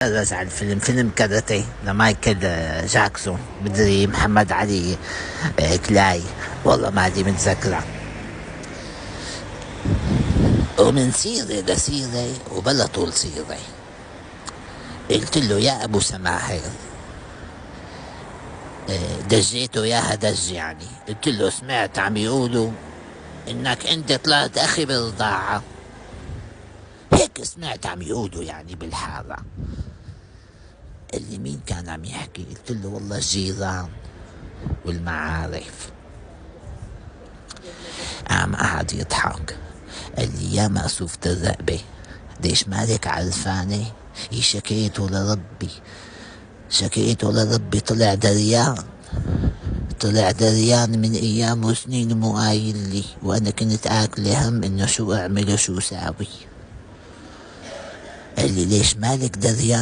اتفرج على فيلم كاراتيه لمايكل جاكسون، مدري محمد علي كلاي. والله ما عندي متذكرة. ومن سيرة لسيرة وبلا طول سيرة، قلت له يا أبو سماحر، دجيته ياها دج. يعني قلت له سمعت عم يقولوا إنك أنت طلعت أخي بالرضاعة، هيك سمعت عم يقولوا يعني بالحارة. قال لي مين كان عم يحكي؟ قلت له والله الجيران والمعارف. قام قعد يضحك، قال لي يا مقصوفة الرقبة، ليش مالك عرفاني؟ شكيته لربي طلع دريان من ايام وسنين، مو قايل لي، وانا كنت اكل هم انه شو اعمل وشو ساوي. قال لي ليش مالك دريان؟